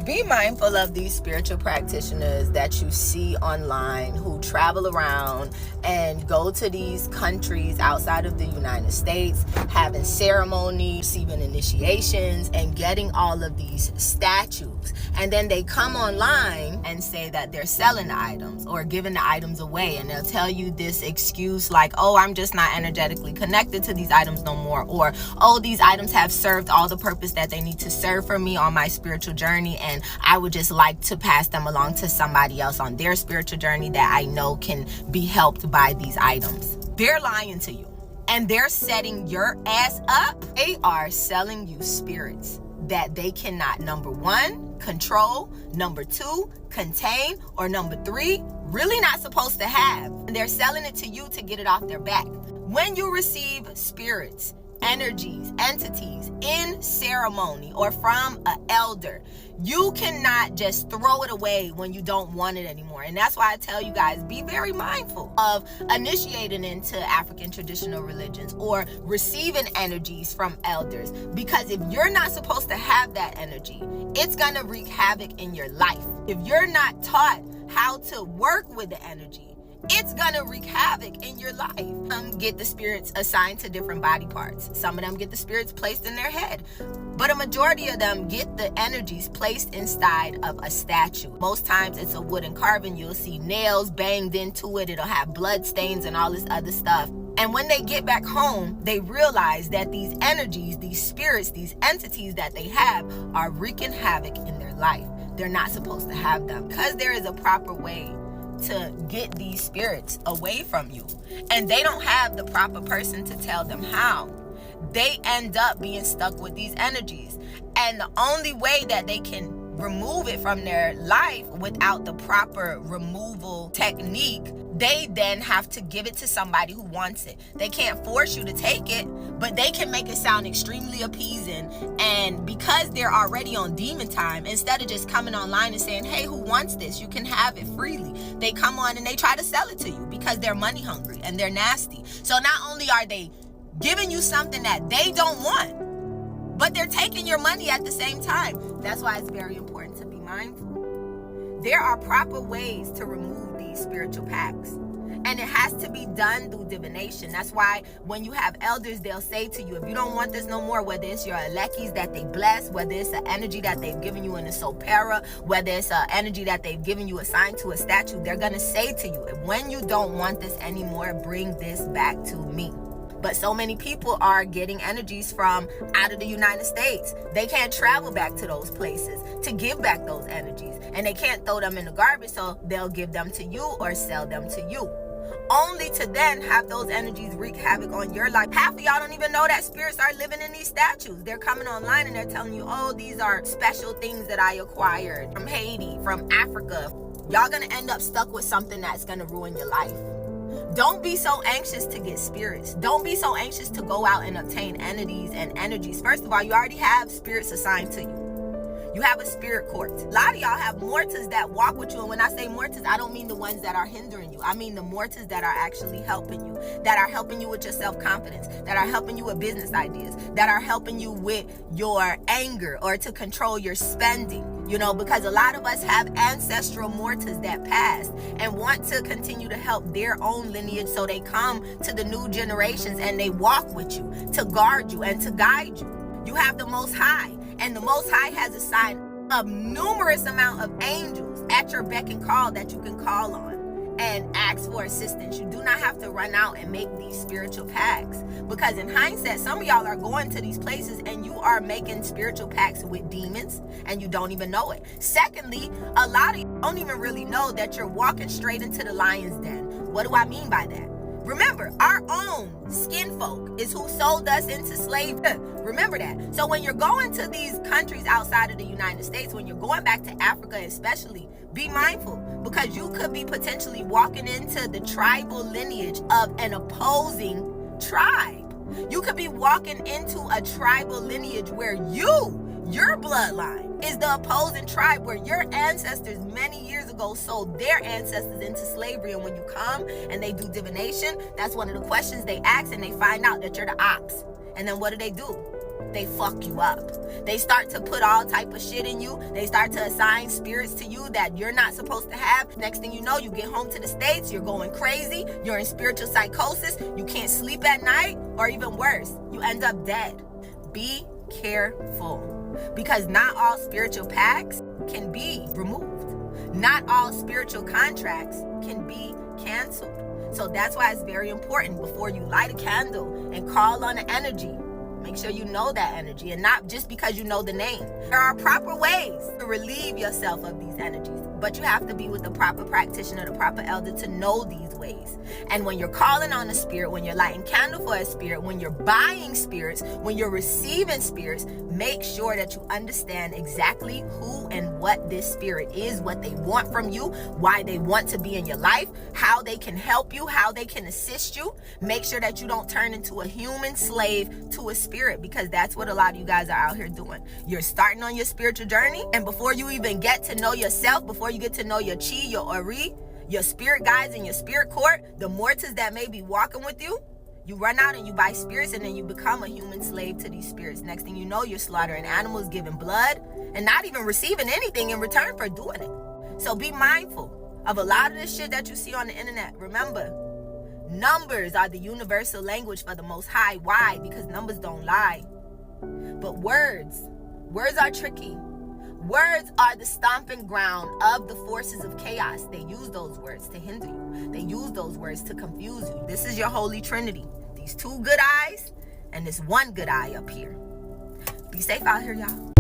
Be mindful of these spiritual practitioners that you see online who travel around and go to these countries outside of the United States, having ceremonies, receiving initiations, and getting all of these statues. And then they come online and say that they're selling the items or giving the items away. And they'll tell you this excuse like, oh, I'm just not energetically connected to these items no more. Or, oh, these items have served all the purpose that they need to serve for me on my spiritual journey. And I would just like to pass them along to somebody else on their spiritual journey that I know can be helped by these items. They're lying to you and they're setting your ass up. They are selling you spirits that they cannot, number one, control, number two, contain, or number three, really not supposed to have. And they're selling it to you to get it off their back. When you receive spirits, energies, entities in ceremony or from an elder, you cannot just throw it away when you don't want it anymore. And that's why I tell you guys, be very mindful of initiating into African traditional religions or receiving energies from elders, because if you're not supposed to have that energy, it's gonna wreak havoc in your life. If you're not taught how to work with the energy, it's gonna wreak havoc in your life. Some get the spirits assigned to different body parts. Some of them get the spirits placed in their head. But a majority of them get the energies placed inside of a statue. Most times it's a wooden carving. You'll see nails banged into it. It'll have blood stains and all this other stuff. And when they get back home, they realize that these energies, these spirits, these entities that they have are wreaking havoc in their life. They're not supposed to have them, because there is a proper way to get these spirits away from you, and they don't have the proper person to tell them how. They end up being stuck with these energies, and the only way that they can remove it from their life without the proper removal technique, they then have to give it to somebody who wants it. They can't force you to take it, but they can make it sound extremely appeasing. And because they're already on demon time, instead of just coming online and saying, hey, who wants this? You can have it freely. They come on and they try to sell it to you because they're money hungry and they're nasty. So not only are they giving you something that they don't want, but they're taking your money at the same time. That's why it's very important to be mindful. There are proper ways to remove these spiritual pacts, and it has to be done through divination. That's why when you have elders, they'll say to you, if you don't want this no more, whether it's your Alekis that they bless, whether it's an energy that they've given you in the Sopera, whether it's an energy that they've given you assigned to a statue, they're going to say to you, when you don't want this anymore, bring this back to me. But so many people are getting energies from out of the United States. They can't travel back to those places to give back those energies. And they can't throw them in the garbage, so they'll give them to you or sell them to you, only to then have those energies wreak havoc on your life. Half of y'all don't even know that spirits are living in these statues. They're coming online and they're telling you, oh, these are special things that I acquired from Haiti, from Africa. Y'all gonna end up stuck with something that's gonna ruin your life. Don't be so anxious to get spirits. Don't be so anxious to go out and obtain entities and energies. First of all, you already have spirits assigned to you. You have a spirit court. A lot of y'all have mortals that walk with you. And when I say mortals, I don't mean the ones that are hindering you. I mean the mortals that are actually helping you, that are helping you with your self-confidence, that are helping you with business ideas, that are helping you with your anger or to control your spending. You know, because a lot of us have ancestral mortals that passed and want to continue to help their own lineage, so they come to the new generations and they walk with you to guard you and to guide you. You have the Most High, and the Most High has assigned a numerous amount of angels at your beck and call that you can call on and ask for assistance. You do not have to run out and make these spiritual pacts, because in hindsight, some of y'all are going to these places and you are making spiritual pacts with demons and you don't even know it. Secondly, a lot of you don't even really know that you're walking straight into the lion's den. What do I mean by that? Remember, our own skin folk is who sold us into slavery. Remember that. So when you're going to these countries outside of the United States, when you're going back to Africa especially, be mindful, because you could be potentially walking into the tribal lineage of an opposing tribe. You could be walking into a tribal lineage where your bloodline is the opposing tribe, where your ancestors many years ago sold their ancestors into slavery. And when you come and they do divination, that's one of the questions they ask, and they find out that you're the ops. And then what do? they fuck you up. They start to put all type of shit in you. They start to assign spirits to you that you're not supposed to have. Next thing you know, you get home to the States, you're going crazy, you're in spiritual psychosis, you can't sleep at night, or even worse, you end up dead. Be careful, because not all spiritual pacts can be removed. Not all spiritual contracts can be canceled. So that's why it's very important, before you light a candle and call on an energy, make sure you know that energy, and not just because you know the name. There are proper ways to relieve yourself of these energies, but you have to be with the proper practitioner, the proper elder, to know these ways. And when you're calling on a spirit, when you're lighting candle for a spirit, when you're buying spirits, when you're receiving spirits, make sure that you understand exactly who and what this spirit is, what they want from you, why they want to be in your life, how they can help you, how they can assist you. Make sure that you don't turn into a human slave to a spirit, because that's what a lot of you guys are out here doing. You're starting on your spiritual journey, and before you even get to know yourself, before you get to know your chi, your ori, your spirit guides and your spirit court, the mortals that may be walking with you, you run out and you buy spirits, and then you become a human slave to these spirits. Next thing you know, you're slaughtering animals, giving blood, and not even receiving anything in return for doing it. So be mindful of a lot of this shit that you see on the internet. Remember, numbers are the universal language for the Most High. Why? Because numbers don't lie. But words are tricky. Words are the stomping ground of the forces of chaos. They use those words to hinder you. They use those words to confuse you. This is your Holy Trinity. These two good eyes and this one good eye up here. Be safe out here, y'all.